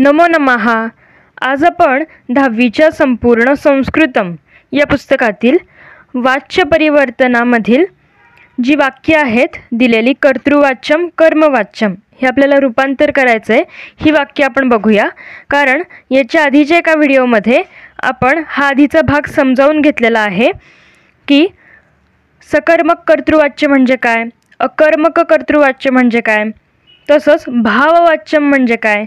नमो नमः। आज आपण 10वीच्या संपूर्ण संस्कृतम या पुस्तकातील वाच्य परिवर्तनामधील जी वाक्य आहेत दिलेली कर्तृवाच्यम कर्मवाच्यम हे आपल्याला रूपांतर करायचं आहे। ही वाक्य आपण बघूया, कारण याच्या आधीच्या एका व्हिडिओमध्ये आपण हा आधीचा भाग समजावून घेतलेला आहे की सकर्मक कर्तृवाच्य म्हणजे काय, अकर्मक कर्तृवाच्य म्हणजे काय, तसंच भाववाच्यम म्हणजे काय।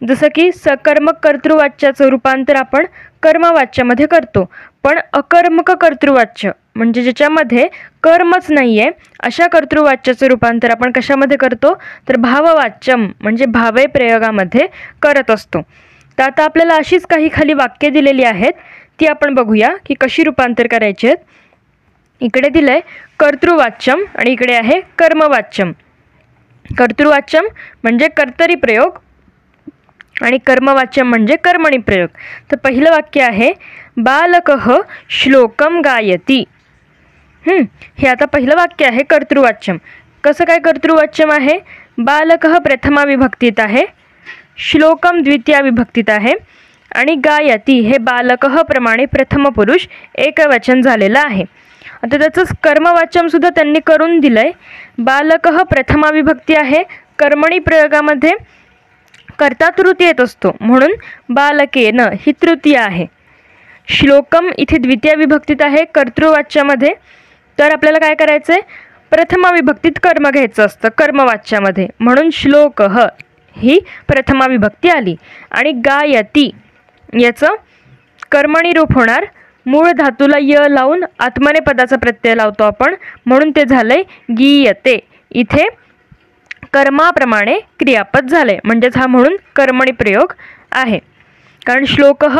जसं की सकर्मक कर्तृवाच्याचं रूपांतर आपण कर्मवाच्यामध्ये करतो, पण अकर्मक कर्तृवाच्य म्हणजे ज्याच्यामध्ये कर्मच नाही आहे अशा कर्तृवाच्याचं रूपांतर आपण कशामध्ये करतो, तर भाववाच्यम म्हणजे भावे प्रयोगामध्ये करत असतो। तर आता आपल्याला अशीच काही खाली वाक्य दिलेली आहेत, ती आपण बघूया की कशी रूपांतर करायची आहेत। इकडे दिलं आहे कर्तृवाच्यम आणि इकडे आहे कर्मवाच्यम। कर्तृवाच्यम म्हणजे कर्तरी प्रयोग आणि कर्मवाच्यम म्हणजे कर्मणी प्रयोग। तर पहिलं वाक्य आहे बालकः श्लोकम गायती। हे आता पहिलं वाक्य आहे कर्तृवाच्यम। कसं काय कर्तृवाच्यम आहे, बालकः प्रथमा विभक्तीत आहे, श्लोकम द्वितीया विभक्तीत आहे आणि गायती हे बालकः प्रमाणे प्रथम पुरुष एकवचन झालेलं आहे। आता त्याचंच कर्मवाच्यम सुद्धा त्यांनी करून दिलंय। बालकः प्रथमा विभक्ती आहे, कर्मणी प्रयोगामध्ये कर्ता तृतीयेत असतो म्हणून बालकेन ही तृतीय आहे। श्लोकम इथे द्वितीय विभक्तीत आहे कर्तृवाच्यामध्ये, तर आपल्याला काय करायचं आहे, प्रथमा विभक्तीत कर्म घ्यायचं असतं कर्मवाच्यामध्ये, म्हणून श्लोकः ही प्रथमा विभक्ती आली। आणि गायती याचं कर्मणी रूप होणार, मूळ धातूला य लावून आत्मनेपदाचा प्रत्यय लावतो आपण, म्हणून ते झालंय गीयते। इथे कर्माप्रमाणे क्रियापद झाले, म्हणजेच हा म्हणून कर्मणी प्रयोग आहे। कारण श्लोकः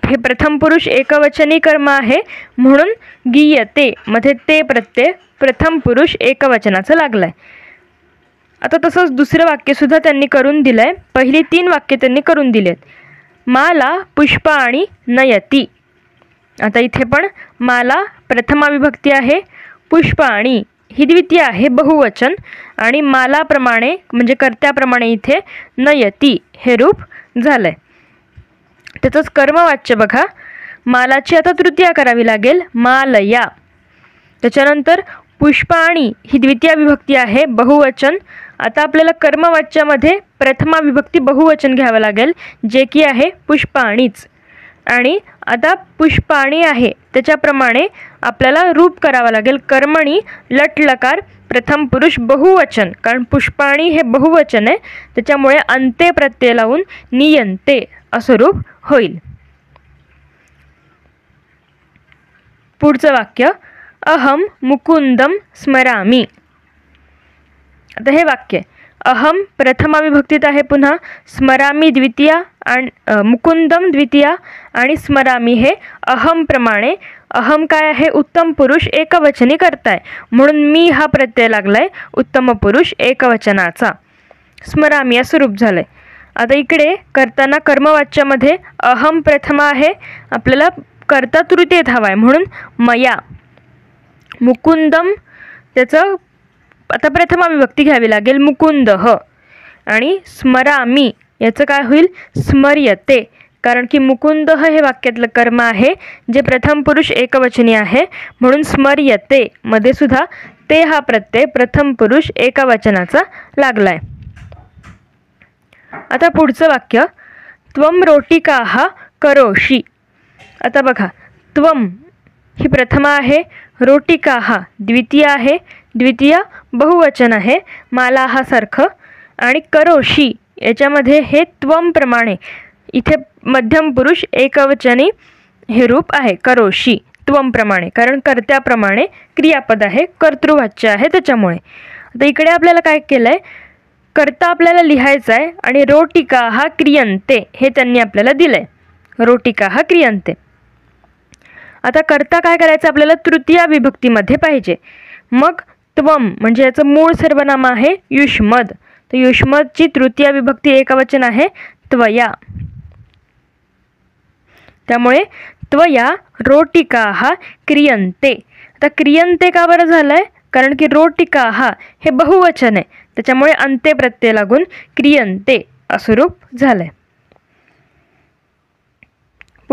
हे प्रथम पुरुष एकवचनी कर्म आहे, म्हणून गीयते मध्ये ते प्रत्यय प्रथम पुरुष एकवचनाचा लागलाय। आता तसंच दुसरं वाक्यसुद्धा त्यांनी करून दिलं आहे। पहिली 3 वाक्य त्यांनी करून दिलेत। माला पुष्पाणि नयती। आता इथे पण माला प्रथमा विभक्ती आहे, पुष्पाणि ही द्वितीय आहे बहुवचन, आणि मालाप्रमाणे म्हणजे कर्त्याप्रमाणे इथे नयती हे रूप झालंय। त्याचंच कर्मवाच्य बघा, मालाची आता तृतीया करावी लागेल, मालया। त्याच्यानंतर पुष्पाणि ही द्वितीय विभक्ती आहे बहुवचन, आता आपल्याला कर्मवाच्यामध्ये प्रथमा विभक्ती बहुवचन घ्यावं लागेल, जे की आहे पुष्पाणीच। आणि आता पुष्पाणी आहे त्याच्याप्रमाणे आपल्याला रूप करावं लागेल कर्मणी लट लकार प्रथम पुरुष बहुवचन, कारण पुष्पाणी हे बहुवचन आहे त्याच्यामुळे अंते प्रत्यय लावून नियंते असं रूप होईल। पुढचं वाक्य अहम मुकुंदम स्मरामी। आता हे वाक्य अहम प्रथमा विभक्तीत आहे, पुन्हा स्मरामी द्वितीया आणि मुकुंदम द्वितीया आणि स्मरामी हे अहम प्रमाणे। अहम काय आहे, उत्तम पुरुष एकवचनी करताय, म्हणून मी हा प्रत्यय लागलाय उत्तम पुरुष एकवचनाचा, स्मरामी असं रूप झालंय। आता इकडे करताना कर्मवाच्यामध्ये अहम प्रथमा आहे, आपल्याला कर्ता तृतीयेत हवाय म्हणून मया। मुकुंदम त्याचं आता प्रथमा विभक्ती घ्यावी लागेल मुकुंदः, आणि स्मरामी याचं काय होईल, स्मर्यते, कारण की मुकुंदः हे वाक्यातलं कर्म आहे जे प्रथम पुरुष एकवचनी आहे, म्हणून स्मर्यते मध्ये सुद्धा ते हा प्रत्यय प्रथम पुरुष एकवचनाचा लागलाय। आता पुढचं वाक्य त्वम रोटिकाः करोषि। आता बघा, त्वम ही प्रथमा आहे, रोटिकाः द्वितीय आहे, द्वितीय बहुवचन आहे माला हा सारखं, आणि करोषि याच्यामध्ये हे त्वम प्रमाणे इथे मध्यम पुरुष एकवचनी हे रूप आहे करोषि त्वम प्रमाणे, कारण कर्त्याप्रमाणे क्रियापद आहे, कर्तृवाच्य आहे त्याच्यामुळे। आता इकडे आपल्याला काय केलंय, कर्ता आपल्याला लिहायचा आहे आणि रोटिका हा क्रियन्ते हे त्यांनी आपल्याला दिलंय, रोटिका हा क्रियन्ते। आता कर्ता काय करायचं, आपल्याला तृतीया विभक्तीमध्ये पाहिजे, मग त्वम म्हणजे याचं मूळ सर्वनाम आहे युष्मद, तर युष्मदची तृतीया विभक्ती एकवचन आहे त्वया, त्यामुळे त्वया रोटिकाः क्रियन्ते। आता क्रियन्ते का बरं झालंय, कारण की रोटिकाः हे बहुवचन आहे त्याच्यामुळे अंते प्रत्यय लागून क्रियन्ते असं रूप झालंय।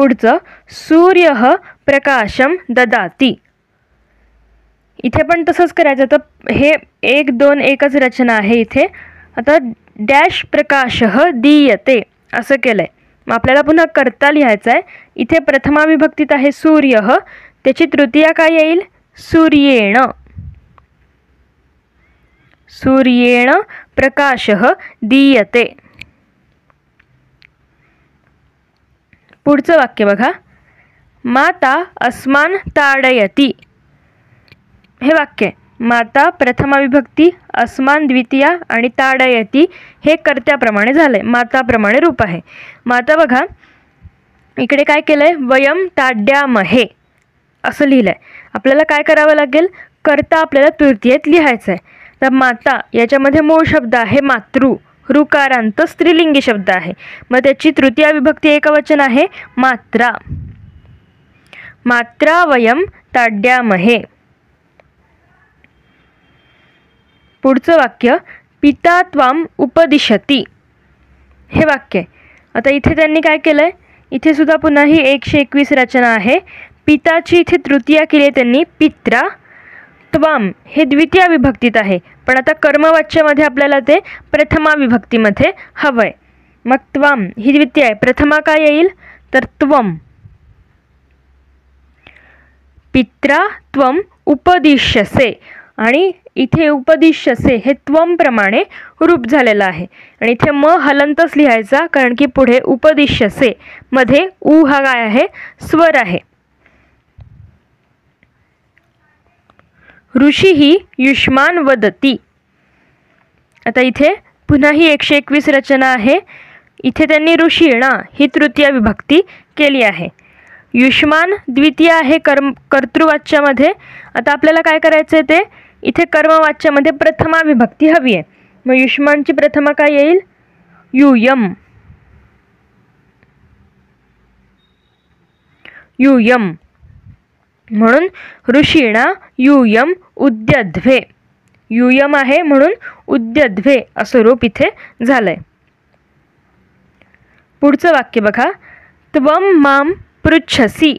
पुढचं सूर्यः प्रकाशम ददाति. इथे पण तसंच करायचं. तर हे 1 2 एकच रचना आहे इथे. आता डॅश प्रकाशः दीयते असं केलंय. मग आपल्याला पुन्हा कर्ता लिहायचा आहे. इथे प्रथमा विभक्तीत आहे सूर्यः, त्याची तृतीया काय येईल? सूर्येण. सूर्येण प्रकाशः दीयते. पुढचं वाक्य बघा. माता अस्मान् ताडयति. हे वाक्य माता प्रथमा विभक्ती, अस्मान् द्वितीया आणि ताडयति हे कर्त्याप्रमाणे झालंय, माताप्रमाणे रूप आहे. माता बघा इकडे काय केलंय? वयम ताड्यामहे असं लिहिलंय. आपल्याला काय करावं लागेल? कर्ता आपल्याला तृतीयेत लिहायचं आहे. तर माता याच्यामध्ये मूळ शब्द आहे मातृ, ऋकारांत स्त्रीलिंगी शब्द आहे. मग त्याची तृतीया विभक्ती एकवचन आहे मात्रा. मात्रा वयम ताड्यामहे. पुढचं वाक्य पिता त्वाम उपदिशति. हे वाक्य आता इथे त्यांनी काय केलंय? इथे सुद्धा पुन्हा ही 121 रचना आहे. पिताची इथे तृतीया केली आहे त्यांनी पित्रा. त्वाम हे द्वितीया विभक्तीत आहे, पण आता कर्मवाच्यामध्ये आपल्याला ते प्रथमा विभक्तीमध्ये हवंय. मग त्वाम ही द्वितीया आहे, प्रथमा काय येईल? तर त्वम. पित्रा त्वम उपदिश्यसे. आणि इथे उपदिश्यसे हे त्वम प्रमाणे रूप झालेलं आहे. आणि इथे म हलंतच लिहायचा, कारण की पुढे उपदिश्यसे मध्ये उ हा काय आहे? स्वर आहे. ऋषीही युष्मान वदती. आता इथे पुन्हा ही 121 रचना आहे. इथे त्यांनी ऋषीणा ही तृतीया विभक्ती केली आहे. युष्मान द्वितीय आहे कर्तृवाच्यामध्ये. आता आपल्याला काय करायचं आहे? ते इथे कर्मवाच्यामध्ये प्रथमा विभक्ती हवी आहे. मग युष्मानची प्रथमा काय येईल? यूयम. यूयम. म्हणून ऋषीणा यूयम उद्यध्वे. यूयम आहे म्हणून उद्यध्वे असं रूप इथे झालंय. पुढचं वाक्य बघा. त्वम माम पृच्छसी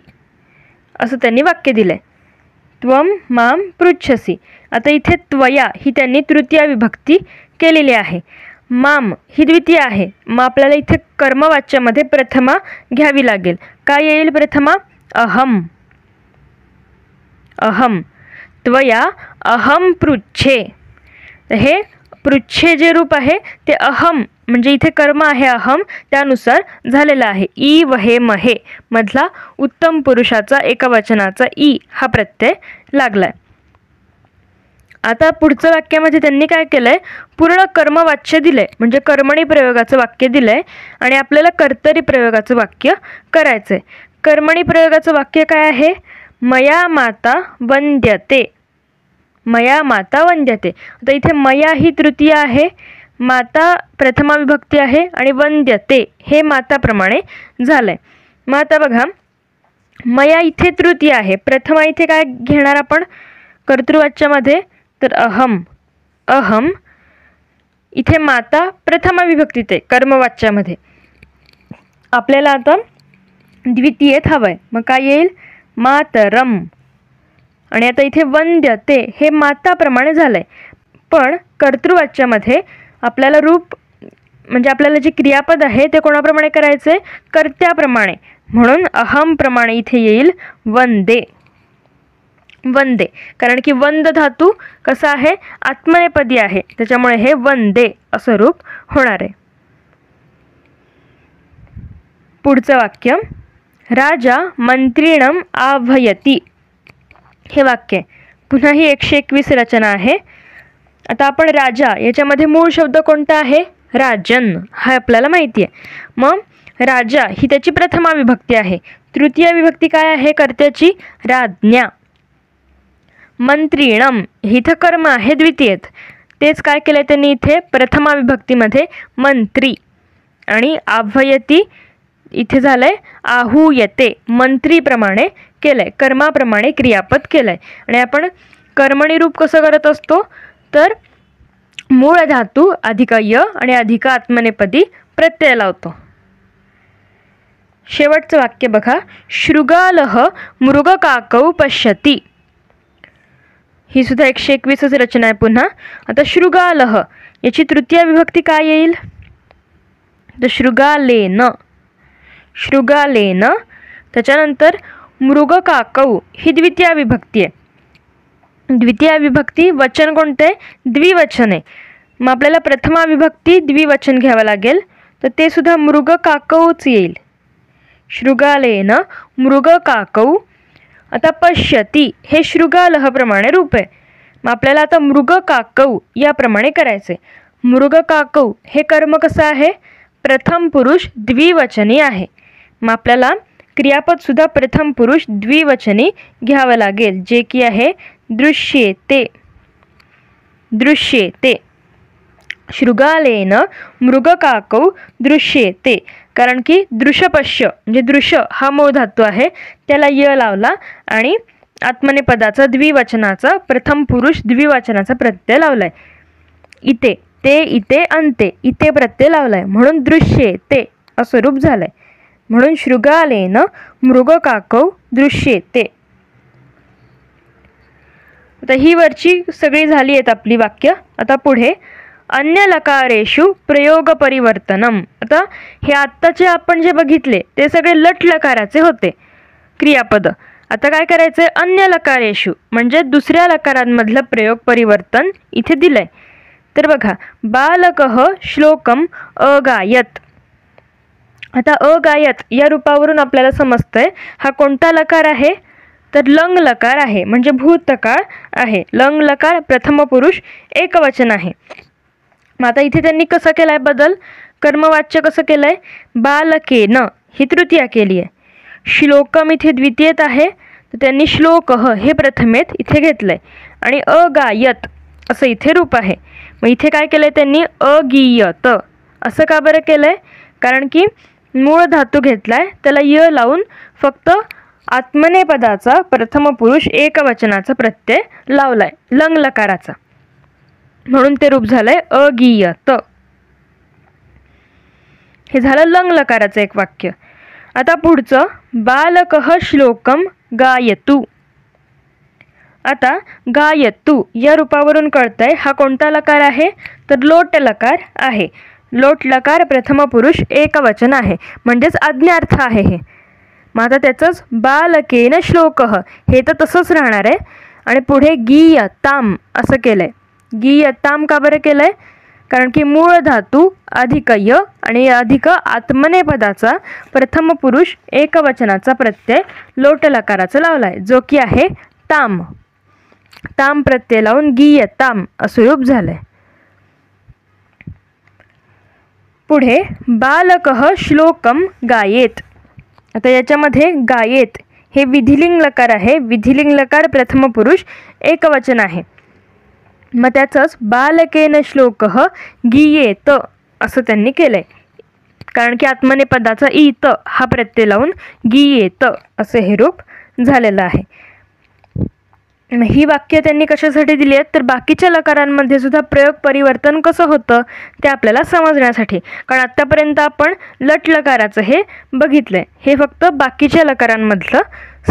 असं त्यांनी वाक्य दिलंय. त्वम माम पृच्छसी. आता इथे त्वया ही त्यांनी तृतीया विभक्ती केलेली आहे. माम ही द्वितीय आहे. मग आपल्याला इथे कर्मवाच्यामध्ये प्रथमा घ्यावी लागेल. काय येईल प्रथमा? अहम. अहम. त्वया अहम पृच्छे. हे पृच्छे जे रूप आहे ते अहम म्हणजे इथे कर्म आहे अहम त्यानुसार झालेलं आहे. ई वहे महे मधला उत्तम पुरुषाचा एकवचनाचा ई हा प्रत्यय लागलाय. आता पुढचं वाक्यामध्ये त्यांनी काय केलंय? पूर्ण कर्मवाच्य दिलंय, म्हणजे कर्मणी प्रयोगाचं वाक्य दिलंय आणि आपल्याला कर्तरी प्रयोगाचं वाक्य करायचंय. कर्मणी प्रयोगाचं वाक्य काय आहे? मया माता वंद्यते. मया माता वंद्यते. आता इथे मया ही तृतीय आहे, माता प्रथमा विभक्ती आहे आणि वंद्यते हे माताप्रमाणे झालंय. मग आता बघा मया इथे तृतीय आहे, प्रथमा इथे काय घेणार आपण कर्तृवाच्यामध्ये? तर अहम. अहम. इथे माता प्रथमा विभक्तीत आहे कर्मवाच्यामध्ये. आपल्याला आता द्वितीयेत हवंय. मग काय येईल? मातरम. आणि आता इथे वंद्यते हे माताप्रमाणे झालंय, पण कर्तृवाच्यामध्ये आपल्याला रूप म्हणजे आपल्याला जे क्रियापद आहे ते कोणाप्रमाणे करायचंय? कर्त्याप्रमाणे. म्हणून अहम प्रमाणे इथे येईल वंदे. वंदे. कारण की वंद धातू कसा आहे? आत्मनेपदी आहे, त्याच्यामुळे हे वंदे असं रूप होणार आहे. पुढचं वाक्य. राजा मंत्रीणम आह्वयति. हे वाक्य पुन्हा ही 121 रचना आहे. आता आपण राजा याच्यामध्ये मूळ शब्द कोणता आहे? राजन हा आपल्याला माहिती आहे. मग राजा ही त्याची प्रथमा विभक्ती आहे. तृतीय विभक्ती काय आहे कर्त्याची? राज्ञा. मंत्रीणम ही इथं कर्म आहे द्वितीयेत. तेच काय केलंय त्यांनी इथे प्रथमा विभक्तीमध्ये मंत्री. आणि आह्वयति इथे झालंय आहूयते. मंत्रीप्रमाणे केलंय, कर्माप्रमाणे क्रियापद केलंय. आणि आपण कर्मणी रूप कसं करत असतो? तर मूळ धातू अधिक य आणि अधिक आत्मनेपदी प्रत्यय लावतो. शेवटचं वाक्य बघा, शृगालः मृगकाकौ पश्यति. ही सुद्धा 121च रचना आहे. पुन्हा आता शृगालः याची तृतीय विभक्ती काय येईल? तर शृगालेन, शृगालेन. त्याच्यानंतर मृगकाकौ ही द्वितीय विभक्ती आहे. द्वितीय विभक्ती वचन कोणते? द्विवचन आहे. मग आपल्याला प्रथमा विभक्ती द्विवचन घ्यावं लागेल, तर ते सुद्धा मृगकाकौच येईल. शृगालेन मृगकाकौ. आता पश्यति हे शृगालः प्रमाणे रूप आहे. मग आपल्याला आता मृगकाकौ याप्रमाणे करायचे. मृगकाकौ हे कर्म कसं आहे? प्रथम पुरुष द्विवचनी आहे. मग आपल्याला क्रियापद सुद्धा प्रथम पुरुष द्विवचनी घ्यावं लागेल, जे की आहे दृश्येते. दृश्येते. शृगालेन मृगकाकौ दृश्येते. कारण की दृश्यपश्य म्हणजे दृश्य हा मूळ धातू आहे, त्याला य लावला आणि आत्मनेपदाचा द्विवचनाचा प्रथम पुरुष द्विवचनाचा प्रत्यय लावलाय. इथे ते, इथे अंते, इथे प्रत्यय लावलाय म्हणून दृश्येते असं रूप झालंय. म्हणून शृगालेन मृगकाकौ दृश्येते. आता ही वरची सगळी झाली आहेत आपली वाक्य. आता पुढे अन्य लकारेषु प्रयोग परिवर्तनम. आता हे आत्ताचे आपण जे बघितले ते सगळे लट लकाराचे होते क्रियापद. आता काय करायचंय? अन्य लकारेषु म्हणजे दुसऱ्या लकारांमधलं प्रयोग परिवर्तन इथे दिलंय. तर बघा, बालकः श्लोकम अगायत. आता अगायत या रूपावरून आपल्याला समजतंय हा कोणता लकार आहे? तर लंग लकार आहे, म्हणजे भूतकाळ आहे. लंग लकार प्रथम पुरुष एकवचन आहे. मग आता इथे त्यांनी कसं केलाय बदल? कर्मवाच्य कसं केलंय? बालकेन ही तृतीया केली आहे. श्लोकम इथे द्वितीयत आहे, तर त्यांनी श्लोकः हे प्रथमेत इथे घेतलंय आणि अगायत असं इथे रूप आहे. मग इथे काय केलंय त्यांनी? अगीयत असं का बरं केलंय? कारण की मूळ धातू घेतलाय, त्याला य लावून फक्त आत्मनेपदाचा प्रथम पुरुष एकवचनाचा प्रत्यय लावलाय लंग लकाराचा, म्हणून ते रूप झालंय अगीयत. हे झालं लंग लकाराचं एक वाक्य. आता पुढचं, बालकः श्लोकम गायतु. आता गायतु या रूपावरून कळतंय हा कोणता लकार आहे? तर लोट लकार आहे. लोट लकार प्रथम पुरुष एकवचन आहे, म्हणजेच आज्ञार्थ आहे हे. मग आता त्याचंच बालकेन श्लोकः हे तर तसंच राहणार आहे. आणि पुढे गीयताम असं केलंय. गीयताम का बरं केलंय? कारण की मूळ धातू अधिक य आणि अधिक आत्मनेपदाचा प्रथम पुरुष एकवचनाचा प्रत्यय लोट लकाराचा लावलाय, जो की आहे ताम. ताम प्रत्यय लावून गीयताम असं रूप झालंय. पुढे बालकः श्लोकम गायेत. आता याच्यामध्ये गायेत हे विधिलिंग लकार आहे. विधिलिंग लकार प्रथम पुरुष एकवचन आहे. मग त्याचंच बालकेन श्लोकः गीयेत असं त्यांनी केलंय, कारण की आत्मनेपदाचा ईत हा प्रत्यय लावून गीयेत असे हे रूप झालेलं आहे. ही वाक्य त्यांनी कशासाठी दिली आहेत? तर बाकीच्या लकारांमध्ये सुद्धा प्रयोग परिवर्तन कसं होतं ते आपल्याला समजण्यासाठी. कारण आत्तापर्यंत आपण लट लकाराचं हे बघितलंय, हे फक्त बाकीच्या लकारांमधलं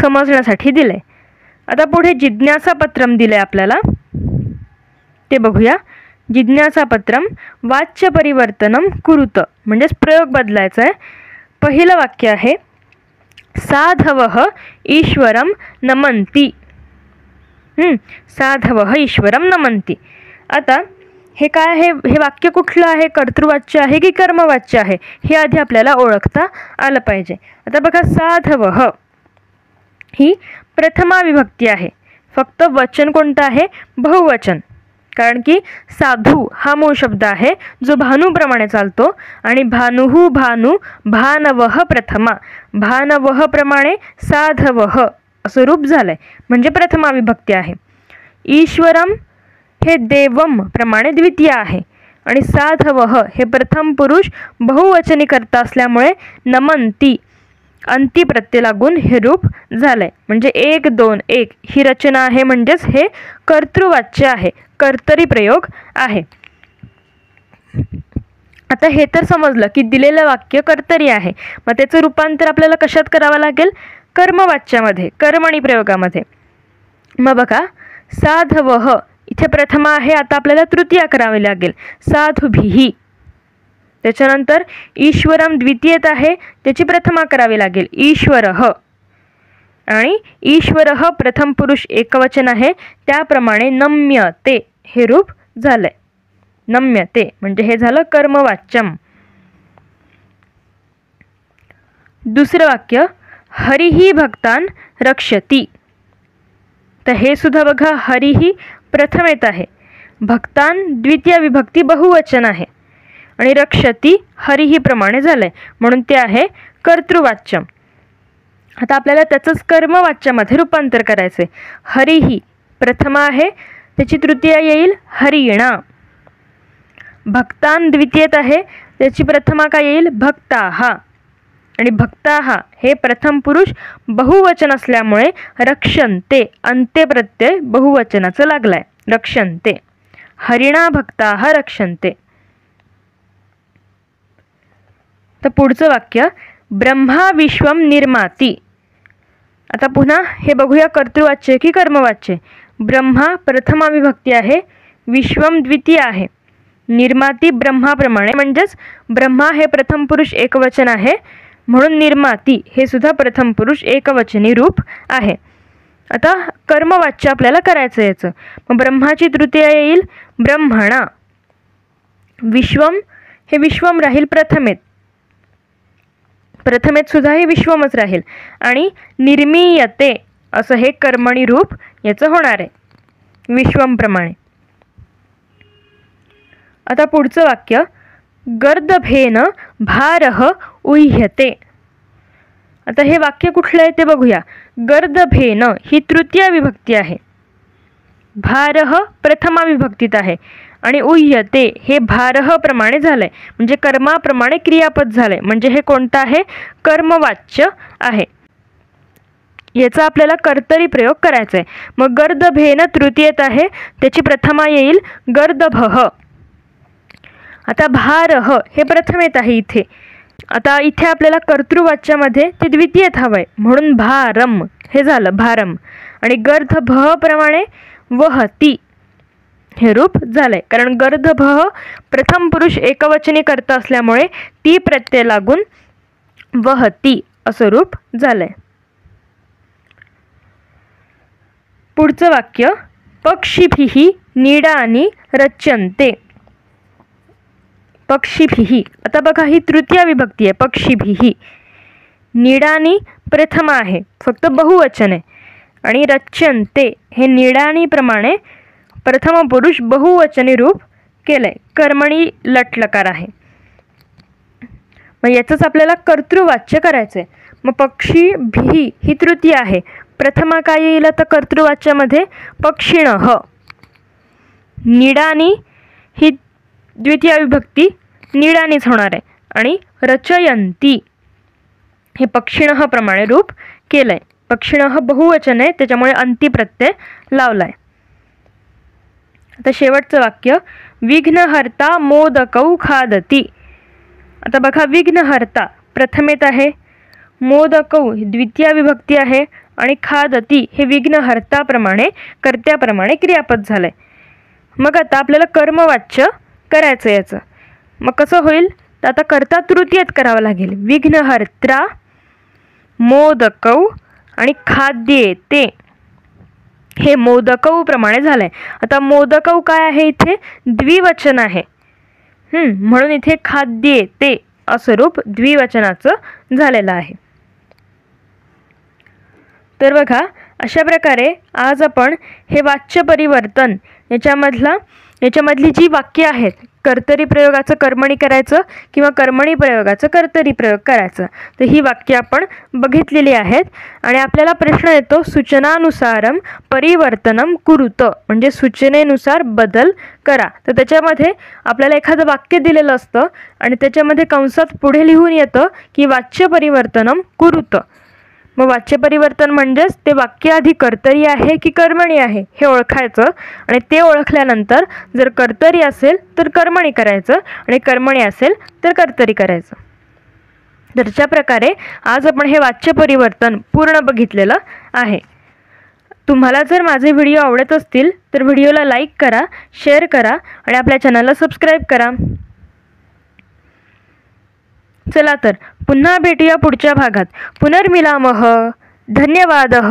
समजण्यासाठी दिलंय. आता पुढे जिज्ञासापत्रम दिलंय आपल्याला, ते बघूया. जिज्ञासापत्रम वाच्य परिवर्तनम कुरुत, म्हणजेच प्रयोग बदलायचा आहे. पहिलं वाक्य आहे साधवः ईश्वरम नमन्ति. साधवः ईश्वरम नमन्ति. आता हे काय आहे? हे वाक्य कुठलं आहे? कर्तृवाच्य आहे की कर्मवाच्य आहे? हे आधी आपल्याला ओळखता आलं पाहिजे. आता बघा, साधवः ही प्रथमा विभक्ती आहे. फक्त वचन कोणतं आहे? बहुवचन. कारण की साधू हा मूळ शब्द आहे, जो भानूप्रमाणे चालतो. आणि भानुः भानू, भानवः प्रथमा. भानवः प्रमाणे साधवः असं रूप झालंय, म्हणजे प्रथमा विभक्ती आहे. ईश्वरम हे देवम प्रमाणे द्वितीय आहे. आणि साधवः हे प्रथम पुरुष बहुवचनी करता असल्यामुळे नमन्ति अंती प्रत्यय लागून हे रूप झालंय. म्हणजे 1 2 1 ही रचना आहे, म्हणजेच हे कर्तृवाच्य आहे, कर्तरी प्रयोग आहे. आता हे तर समजलं की दिलेलं वाक्य कर्तरी आहे, मग त्याचं रूपांतर आपल्याला कशात करावं लागेल? कर्मवाच्यामध्ये, कर्मणी प्रयोगामध्ये. मग बघा, साधवः इथे प्रथमा आहे, आता आपल्याला तृतीया करावी लागेल, साधुभिः. त्याच्यानंतर ईश्वरम द्वितीयत आहे, त्याची प्रथमा करावी लागेल, ईश्वरः. आणि ईश्वरः प्रथम पुरुष एकवचन आहे, त्याप्रमाणे नम्यते हे रूप झालंय. नम्यते म्हणजे हे झालं कर्मवाच्यम. दुसरं वाक्य, हरिही भक्तान रक्षती. तर हे सुद्धा बघा, हरिही प्रथम येत आहे, भक्तान द्वितीय विभक्ती बहुवचन आहे, आणि रक्षती हरिही प्रमाणे झालंय, म्हणून ते आहे कर्तृवाच्यम. आता आपल्याला त्याचंच कर्मवाच्यामध्ये रूपांतर करायचंय. हरिही प्रथमा आहे, त्याची तृतीया येईल हरिणा. भक्तान द्वितीयत आहे, त्याची प्रथमा काय येईल? भक्ताहा. आणि भक्ताहा हे प्रथम पुरुष बहुवचन असल्यामुळे रक्षन्ते अंत्य प्रत्यय बहुवचनाचं लागलाय, रक्षन्ते. हरिणा भक्ताहा रक्षन्ते. तर पुढचं वाक्य, ब्रह्मा विश्वम निर्माती. आता पुन्हा हे बघूया, कर्तृवाच्य की कर्मवाच्य. ब्रह्मा प्रथमा विभक्ती आहे, विश्वम द्वितीय आहे, निर्माती ब्रह्माप्रमाणे, म्हणजेच ब्रह्मा हे प्रथम पुरुष एकवचन आहे, म्हणून निर्माती हे सुद्धा प्रथम पुरुष एकवचनी रूप आहे. आता कर्मवाच्य आपल्याला करायचं याचं. मग ब्रह्माची तृतीया येईल ब्रह्मणा. विश्वम हे विश्वम राहील प्रथमेत, प्रथमेत सुद्धा हे विश्वमच राहील. आणि निर्मीयते असं हे कर्मणी रूप याचं होणार आहे, विश्वमप्रमाणे. आता पुढचं वाक्य, गर्दभेन भारः उह्यते. आता हे वाक्य कुठलं आहे ते बघूया. गर्दभेन ही तृतीय विभक्ती आहे, भारः प्रथमा विभक्तीत आहे, आणि उह्यते हे भारः प्रमाणे झालंय, म्हणजे कर्माप्रमाणे क्रियापद झालंय, म्हणजे हे कोणतं आहे? कर्मवाच्य आहे. याचा आपल्याला कर्तरी प्रयोग करायचा आहे. मग गर्दभेन तृतीयत आहे, त्याची प्रथमा येईल गर्दभः. आता भारः हे प्रथमेत आहे इथे, आता इथे आपल्याला कर्तृवाच्यामध्ये ते द्वितीयत हवंय, म्हणून भारम हे झालं भारम. आणि गर्दभः प्रमाणे वहती हे रूप झालंय, कारण गर्दभः प्रथम पुरुष एकवचनी कर्ता असल्यामुळे ती प्रत्यय लागून वहती असं रूप झालंय. पुढचं वाक्य, पक्षिभिः नीडानी रच्यन्ते. पक्षिभिः, आता बघा ही तृतीय विभक्ती आहे, पक्षिभिः. नीडानी प्रथमा आहे, फक्त बहुवचन आहे, आणि रच्यन्ते हे नीडानीप्रमाणे प्रथम पुरुष बहुवचनी रूप केलंय, कर्मणी लटलकार आहे. मग याचंच आपल्याला कर्तृवाच्य करायचंय. मग पक्षिभिः ही तृतीय आहे, प्रथमा काय येईल आता कर्तृवाच्यामध्ये? पक्षिणः. नीडानी ही द्वितीय विभक्ती नीडानीच होणार आहे, आणि रचयन्ती हे पक्षिणः प्रमाणे रूप केलंय. पक्षिणः बहुवचन आहे, त्याच्यामुळे अंती प्रत्यय लावलाय. आता शेवटचं वाक्य, विघ्नहर्ता मोदकौ खादती. आता बघा, विघ्नहर्ता प्रथमेत आहे, मोदकौ द्वितीय विभक्ती आहे, आणि खादती हे विघ्नहर्ताप्रमाणे कर्त्याप्रमाणे क्रियापद झालंय. मग आता आपल्याला कर्मवाच्य करायचं याचं. मग कसं होईल? तर आता कर्ता तृतीयत करावं लागेल. विघ्नहर्त्रा मोदकौ आणि खाद्येते हे मोदकौ प्रमाणे झालंय. आता मोदकौ काय आहे? इथे द्विवचन आहे, म्हणून इथे खाद्येते असं रूप द्विवचनाचं झालेलं आहे. तर बघा, अशा प्रकारे आज आपण हे वाच्य परिवर्तन याच्यामधली जी वाक्य आहेत, कर्तरी प्रयोगाचं कर्मणी करायचं किंवा कर्मणी प्रयोगाचं कर्तरी प्रयोग करायचं, तर ही वाक्य आपण बघितलेली आहेत. आणि आपल्याला प्रश्न येतो, सूचनानुसारम परिवर्तनम कुरुत, म्हणजे सूचनेनुसार बदल करा. तर त्याच्यामध्ये आपल्याला एखादं वाक्य दिलेलं असतं आणि त्याच्यामध्ये कंसात पुढे लिहून येतं की वाच्य परिवर्तनम कुरुत, मग वाच्यपरिवर्तन म्हणजेच ते वाक्य आधी कर्तरी आहे की कर्मणी आहे हे ओळखायचं आणि ते ओळखल्यानंतर जर कर्तरी असेल तर कर्मणी करायचं आणि कर्मणी असेल तर कर्तरी करायचं. तर अशा प्रकारे आज आपण हे वाच्यपरिवर्तन पूर्ण बघितलेलं आहे. तुम्हाला जर माझे व्हिडिओ आवडत असतील तर व्हिडिओला लाईक करा, शेअर करा आणि आपल्या चॅनलला सबस्क्राईब करा. चला तर पुन्हा भेटूया पुढच्या भागात. पुनर्मिलामः. धन्यवादः.